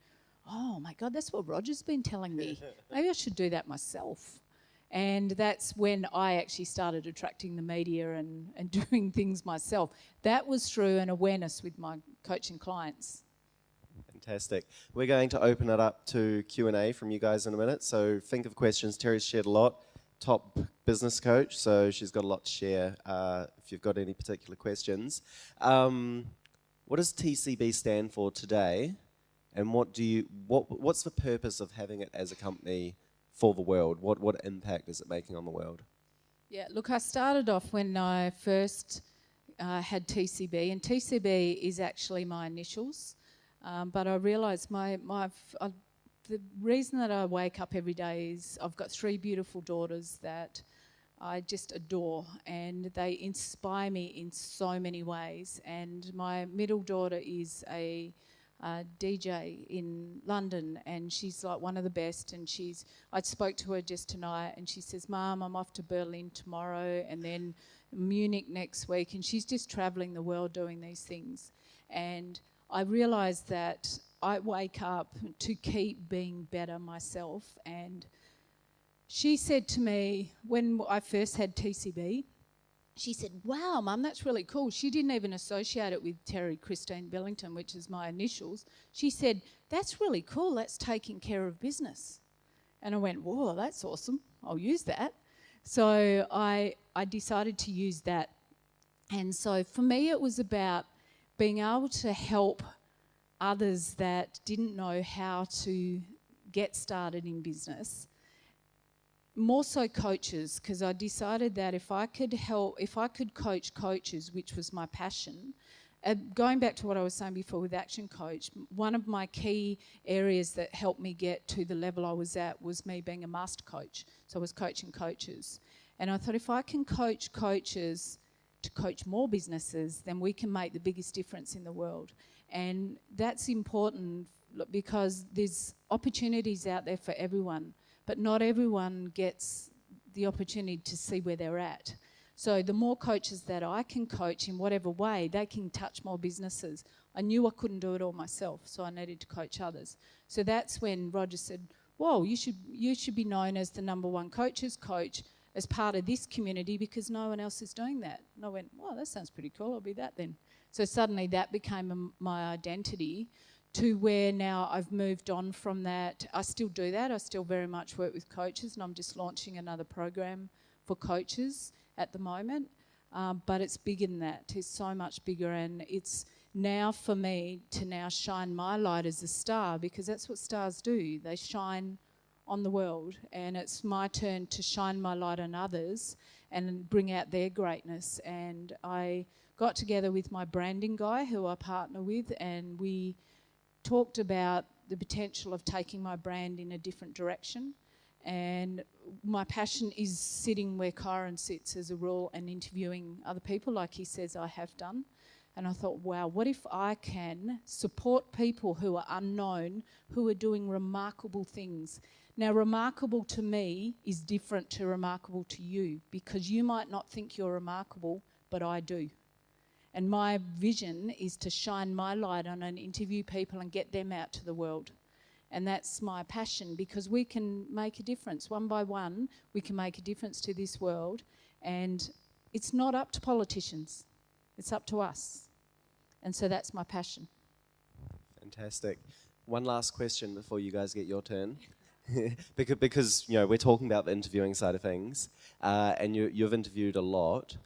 oh my God, that's what Roger's been telling me. Maybe I should do that myself. And that's when I actually started attracting the media and doing things myself. That was through an awareness with my coaching clients. Fantastic. We're going to open it up to Q&A from you guys in a minute. So think of questions. Terri's shared a lot. top business coach, so she's got a lot to share if you've got any particular questions. What does TCB stand for today, and what's the purpose of having it as a company for the world? What impact is it making on the world? Yeah, look, I started off when I first had TCB, and TCB is actually my initials, but I realised the reason that I wake up every day is I've got 3 beautiful daughters that I just adore, and they inspire me in so many ways. And my middle daughter is a DJ in London, and she's like one of the best. And I spoke to her just tonight, and she says, "Mum, I'm off to Berlin tomorrow, and then Munich next week." And she's just travelling the world doing these things. And I realised that I wake up to keep being better myself. And she said to me, when I first had TCB, she said, "Wow, Mum, that's really cool." She didn't even associate it with Terri Billington, which is my initials. She said, "That's really cool, that's taking care of business." And I went, "Whoa, that's awesome, I'll use that." So I decided to use that. And so for me, it was about being able to help others that didn't know how to get started in business. More so coaches, because I decided that if I could coach coaches, which was my passion, going back to what I was saying before with Action Coach, one of my key areas that helped me get to the level I was at was me being a master coach. So I was coaching coaches. And I thought if I can coach coaches to coach more businesses, then we can make the biggest difference in the world. And that's important because there's opportunities out there for everyone, but not everyone gets the opportunity to see where they're at. So the more coaches that I can coach in whatever way, they can touch more businesses. I knew I couldn't do it all myself, so I needed to coach others. So that's when Roger said, "Whoa, you should be known as the #1 coaches coach as part of this community because no one else is doing that." And I went, "Wow, that sounds pretty cool, I'll be that then." So suddenly that became my identity, to where now I've moved on from that. I still do that. I still very much work with coaches, and I'm just launching another program for coaches at the moment. But it's bigger than that. It's so much bigger, and it's now for me to now shine my light as a star, because that's what stars do. They shine on the world, and it's my turn to shine my light on others and bring out their greatness. And I got together with my branding guy who I partner with, and we talked about the potential of taking my brand in a different direction. And my passion is sitting where Kyron sits as a rule and interviewing other people like he says I have done. And I thought, wow, what if I can support people who are unknown, who are doing remarkable things. Now, remarkable to me is different to remarkable to you, because you might not think you're remarkable, but I do. And my vision is to shine my light on and interview people and get them out to the world. And that's my passion, because we can make a difference. One by one, we can make a difference to this world. And it's not up to politicians. It's up to us. And so that's my passion. Fantastic. One last question before you guys get your turn. because you know, we're talking about the interviewing side of things, and you've interviewed a lot.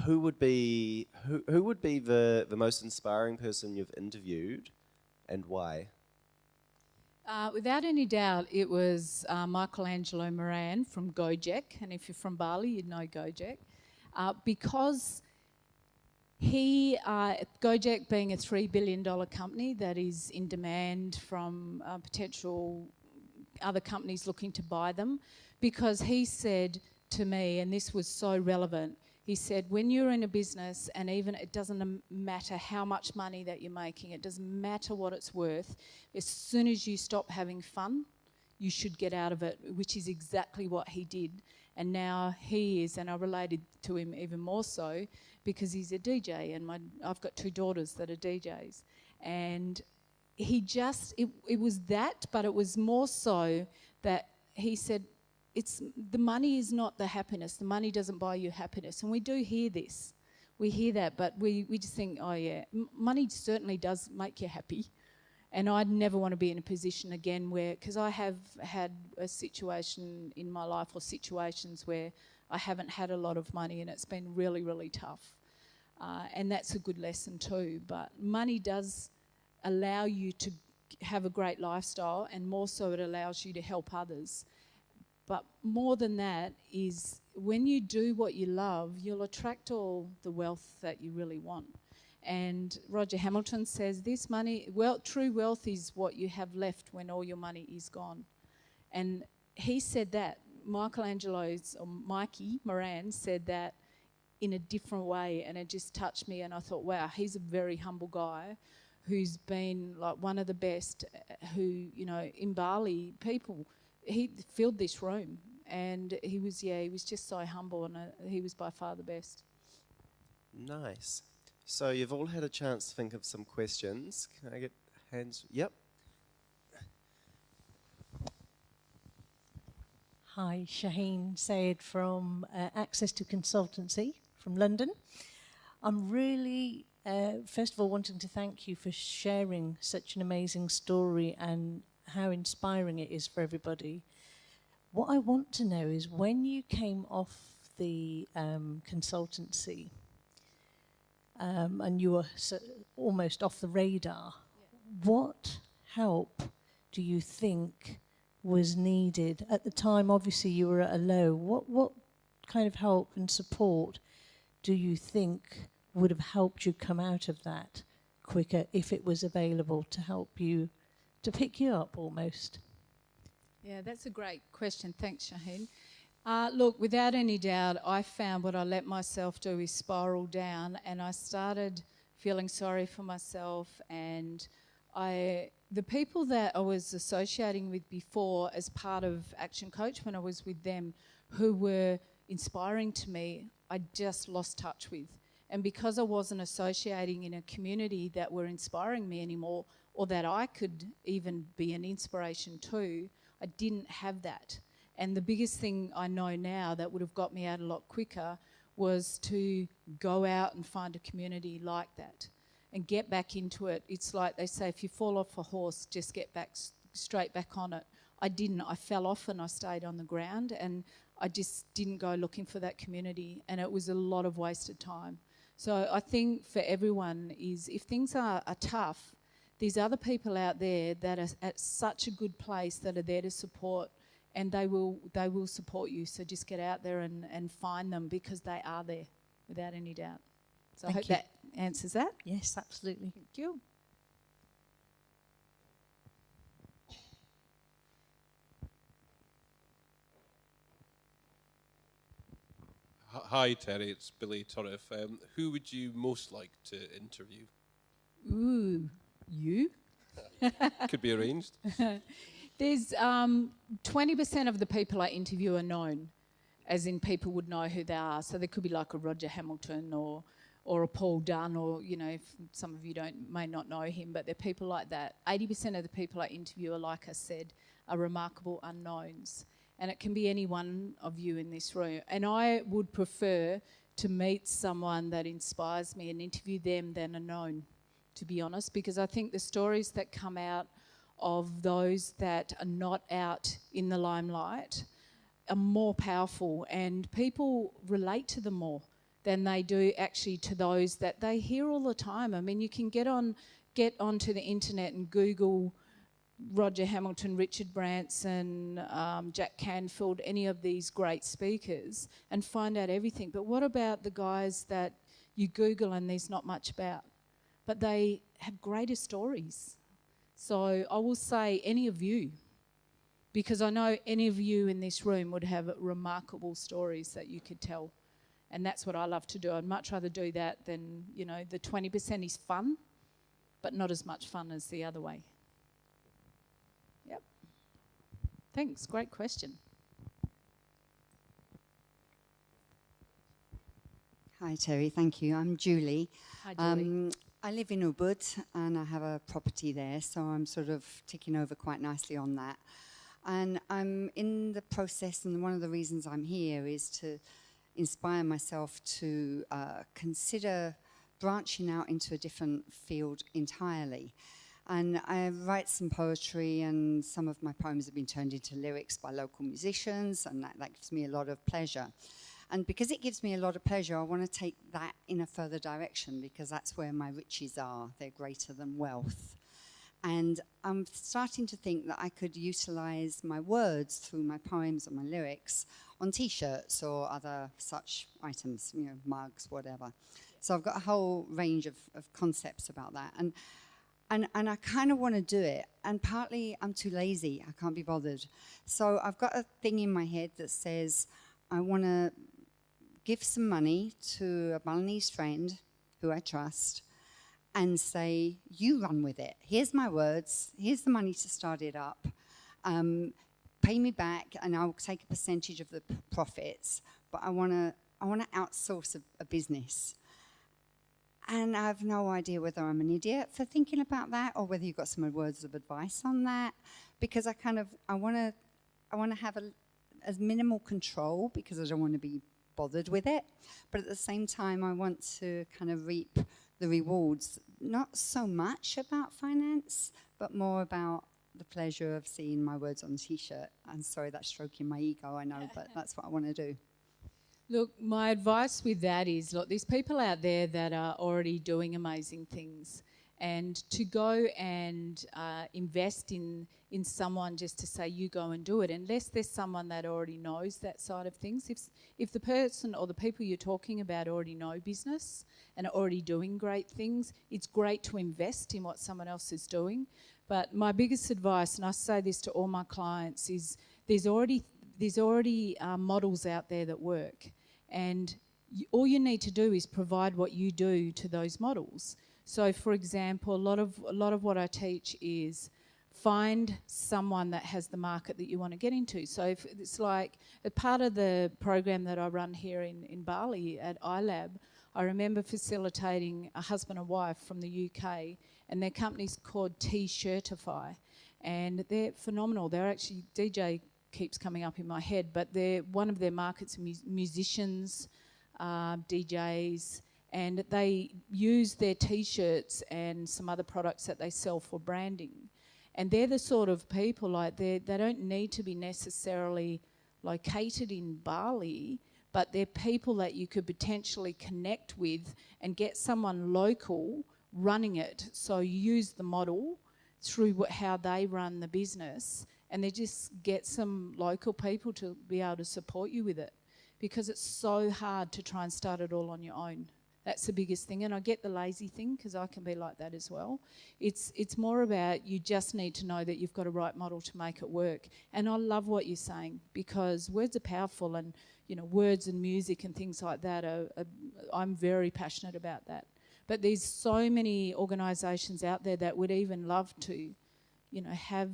Who would be the most inspiring person you've interviewed, and why? Without any doubt, it was Michelangelo Moran from Gojek, and if you're from Bali, you'd know Gojek, because Gojek being a $3 billion company that is in demand from potential other companies looking to buy them, because he said to me, and this was so relevant, he said, when you're in a business, and even it doesn't matter how much money that you're making, it doesn't matter what it's worth, as soon as you stop having fun, you should get out of it, which is exactly what he did. And now he is, and I related to him even more so, because he's a DJ, and I've got 2 daughters that are DJs. And he just, it was that, but it was more so that he said, the money is not the happiness. The money doesn't buy you happiness. And we do hear this. We hear that, but we just think, oh yeah, money certainly does make you happy. And I'd never want to be in a position again where, because I have had a situation in my life or situations where I haven't had a lot of money and it's been really, really tough. And that's a good lesson too. But money does allow you to have a great lifestyle, and more so it allows you to help others. But more than that is when you do what you love, you'll attract all the wealth that you really want. And Roger Hamilton says this true wealth is what you have left when all your money is gone. And he said that. Mikey Moran said that in a different way, and it just touched me, and I thought, wow, he's a very humble guy who's been like one of the best, who, in Bali, he filled this room, and he was just so humble, and he was by far the best. Nice. So you've all had a chance to think of some questions. Can I get hands? Yep. Hi, Shaheen Sayed from Access to Consultancy from London. I'm really, first of all, wanting to thank you for sharing such an amazing story and how inspiring it is for everybody. What I want to know is, when you came off the consultancy and you were almost off the radar, what help do you think was needed? At the time, obviously, you were at a low. What kind of help and support do you think would have helped you come out of that quicker if it was available to help you, to pick you up almost? Yeah, that's a great question. Thanks, Shaheen. Look, without any doubt, I found what I let myself do is spiral down, and I started feeling sorry for myself, and the people that I was associating with before as part of Action Coach, when I was with them, who were inspiring to me, I just lost touch with. And because I wasn't associating in a community that were inspiring me anymore, or that I could even be an inspiration to, I didn't have that. And the biggest thing I know now that would have got me out a lot quicker was to go out and find a community like that and get back into it. It's like they say, if you fall off a horse, just get back straight back on it. I didn't. I fell off and I stayed on the ground, and I just didn't go looking for that community, and it was a lot of wasted time. So I think for everyone is, if things are tough, there's other people out there that are at such a good place that are there to support, and they will support you. So just get out there and find them, because they are there, without any doubt. So I hope that answers that. Yes, absolutely. Thank you. Hi, Terri. It's Billy Turriff. Who would you most like to interview? Ooh, you? Could be arranged. There's 20% of the people I interview are known, as in people would know who they are. So there could be like a Roger Hamilton or a Paul Dunn, or, if some of you may not know him, but they're people like that. 80% of the people I interview are, like I said, are remarkable unknowns. And it can be any one of you in this room. And I would prefer to meet someone that inspires me and interview them than a known, to be honest, because I think the stories that come out of those that are not out in the limelight are more powerful, and people relate to them more than they do actually to those that they hear all the time. I mean, you can get onto the internet and Google Roger Hamilton, Richard Branson, Jack Canfield, any of these great speakers, and find out everything. But what about the guys that you Google and there's not much about? But they have greater stories. So I will say any of you, because I know any of you in this room would have remarkable stories that you could tell. And that's what I love to do. I'd much rather do that than, the 20% is fun, but not as much fun as the other way. Yep. Thanks. Great question. Hi, Terri. Thank you. I'm Julie. Hi, Julie. I live in Ubud and I have a property there, so I'm sort of ticking over quite nicely on that. And I'm in the process, and one of the reasons I'm here is to inspire myself to consider branching out into a different field entirely. And I write some poetry, and some of my poems have been turned into lyrics by local musicians, and that gives me a lot of pleasure. And because it gives me a lot of pleasure, I want to take that in a further direction, because that's where my riches are. They're greater than wealth. And I'm starting to think that I could utilize my words through my poems or my lyrics on T-shirts or other such items, mugs, whatever. So I've got a whole range of concepts about that. And I kind of want to do it. And partly I'm too lazy. I can't be bothered. So I've got a thing in my head that says I want to give some money to a Balinese friend who I trust and say, you run with it. Here's my words. Here's the money to start it up. Pay me back, and I'll take a percentage of the profits. But I want to outsource a business. And I have no idea whether I'm an idiot for thinking about that, or whether you've got some words of advice on that, because I want to have as minimal control, because I don't want to be bothered with it, but at the same time I want to kind of reap the rewards, not so much about finance, but more about the pleasure of seeing my words on a T-shirt. I'm sorry, that's stroking my ego, I know, but that's what I want to do. Look, my advice with that is, look, there's people out there that are already doing amazing things, and to go and invest in someone just to say you go and do it, unless there's someone that already knows that side of things. If the person or the people you're talking about already know business and are already doing great things, it's great to invest in what someone else is doing. But my biggest advice, and I say this to all my clients, is there's already models out there that work, and all you need to do is provide what you do to those models. So, for example, a lot of what I teach is find someone that has the market that you want to get into. So if it's like a part of the program that I run here in Bali at iLab, I remember facilitating a husband and wife from the UK, and their company's called T-Shirtify, and they're phenomenal. They're actually, DJ keeps coming up in my head, but one of their markets musicians, DJs, and they use their T-shirts and some other products that they sell for branding. And they're the sort of people, like they don't need to be necessarily located in Bali, but they're people that you could potentially connect with and get someone local running it. So you use the model through how they run the business, and they just get some local people to be able to support you with it, because it's so hard to try and start it all on your own. That's the biggest thing. And I get the lazy thing, because I can be like that as well. It's more about, you just need to know that you've got a right model to make it work. And I love what you're saying, because words are powerful, and words and music and things like that I'm very passionate about that. But there's so many organisations out there that would even love to, have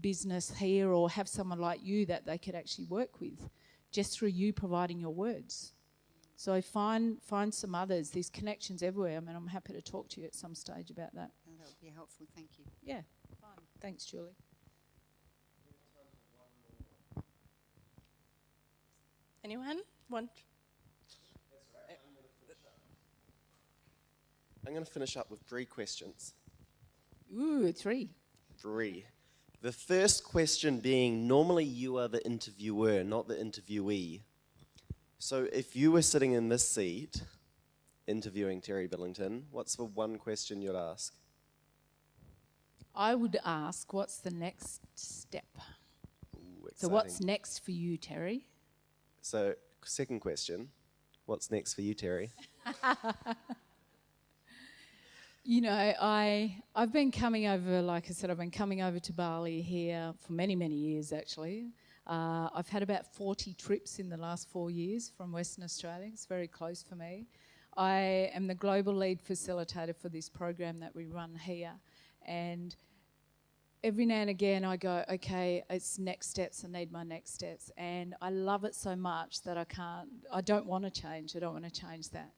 business here, or have someone like you that they could actually work with, just through you providing your words. So find some others. There's connections everywhere. I mean, I'm happy to talk to you at some stage about that. Oh, that would be helpful, thank you. Yeah, fine. Thanks, Julie. Anyone want? I'm going to finish up with 3 questions. Ooh, 3. 3. The first question being, normally you are the interviewer, not the interviewee. So if you were sitting in this seat interviewing Terri Billington, what's the one question you'd ask? I would ask, what's the next step? Ooh, So what's next for you, Terri? So second question, what's next for you, Terri? I've been coming over, like I said, I've been coming over to Bali here for many, many years, actually. I've had about 40 trips in the last 4 years from Western Australia. It's very close for me. I am the global lead facilitator for this program that we run here. And every now and again I go, okay, it's next steps, I need my next steps. And I love it so much that I don't want to change. I don't want to change that.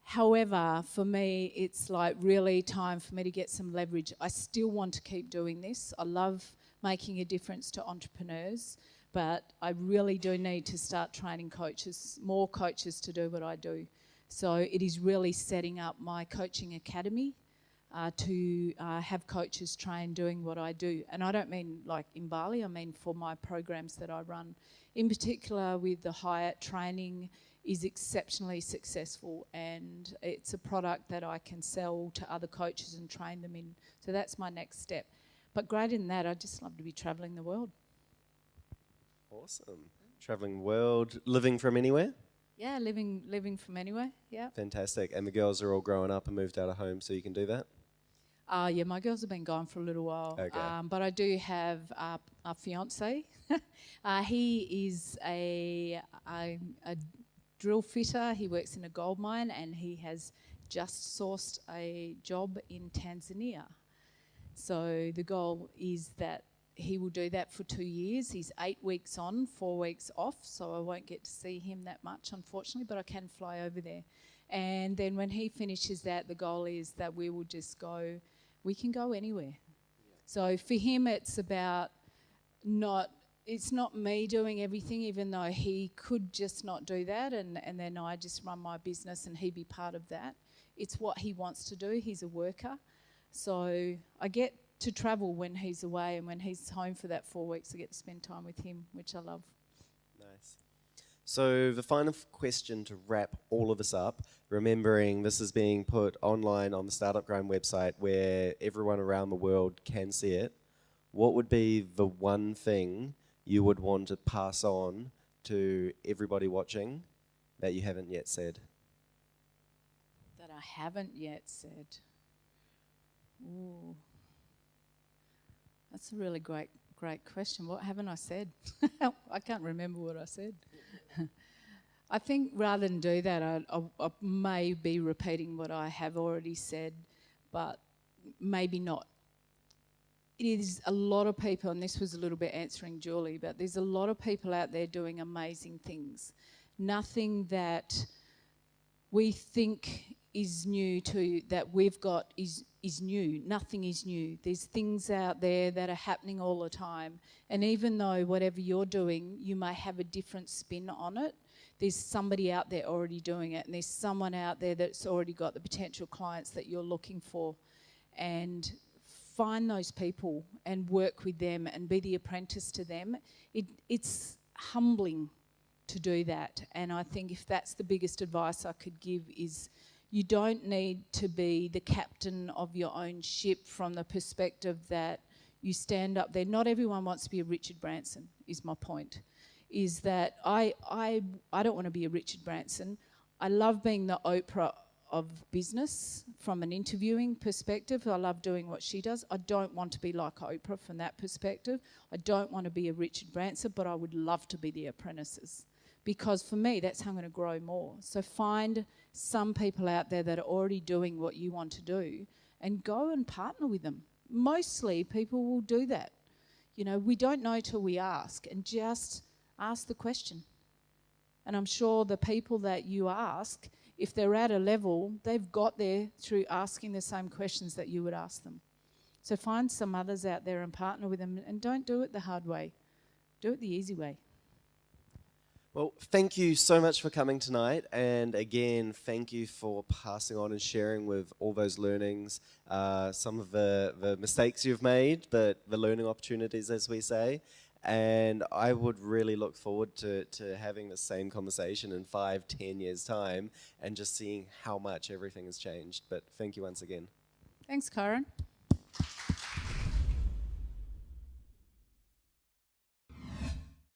However, for me, it's like really time for me to get some leverage. I still want to keep doing this. I love making a difference to entrepreneurs, but I really do need to start training coaches, more coaches to do what I do. So it is really setting up my coaching academy to have coaches train doing what I do. And I don't mean like in Bali, I mean for my programs that I run. In particular with the Hyatt, training is exceptionally successful, and it's a product that I can sell to other coaches and train them in. So that's my next step. But greater than that, I'd just love to be travelling the world. Awesome. Traveling the world, living from anywhere? Yeah, living from anywhere, yeah. Fantastic. And the girls are all grown up and moved out of home, so you can do that? Yeah, my girls have been gone for a little while. Okay. But I do have a fiancé. He is a drill fitter. He works in a gold mine, and he has just sourced a job in Tanzania. So the goal is that he will do that for 2 years. He's 8 weeks on, 4 weeks off, so I won't get to see him that much, unfortunately, but I can fly over there. And then when he finishes that, the goal is that we will just go, we can go anywhere. So for him, it's about it's not me doing everything, even though he could just not do that, and then I just run my business and he be part of that. It's what he wants to do. He's a worker. So I get to travel when he's away, and when he's home for that 4 weeks, I get to spend time with him, which I love. Nice. So the final question to wrap all of this up, remembering this is being put online on the Startup Grind website where everyone around the world can see it, what would be the one thing you would want to pass on to everybody watching that you haven't yet said? That I haven't yet said. Ooh. That's a really great question. What haven't I said? I can't remember what I said. I think rather than do that, I may be repeating what I have already said, but maybe not. It is a lot of people, and this was a little bit answering Julie, but there's a lot of people out there doing amazing things. Nothing that we think is new that we've got is new. Nothing is new. There's things out there that are happening all the time. And even though whatever you're doing, you may have a different spin on it, there's somebody out there already doing it. And there's someone out there that's already got the potential clients that you're looking for. And find those people and work with them and be the apprentice to them. It's humbling to do that. And I think if that's the biggest advice I could give is you don't need to be the captain of your own ship from the perspective that you stand up there. Not everyone wants to be a Richard Branson, is my point. Is that I don't want to be a Richard Branson. I love being the Oprah of business from an interviewing perspective. I love doing what she does. I don't want to be like Oprah from that perspective. I don't want to be a Richard Branson, but I would love to be the apprentices. Because for me, that's how I'm going to grow more. So find some people out there that are already doing what you want to do and go and partner with them. Mostly people will do that. You know, we don't know till we ask, and just ask the question. And I'm sure the people that you ask, if they're at a level, they've got there through asking the same questions that you would ask them. So find some others out there and partner with them, and don't do it the hard way. Do it the easy way. Well, thank you so much for coming tonight, and again, thank you for passing on and sharing with all those learnings, some of the mistakes you've made, but the learning opportunities, as we say. And I would really look forward to having the same conversation in 5-10 years' time and just seeing how much everything has changed. But thank you once again. Thanks, Karen.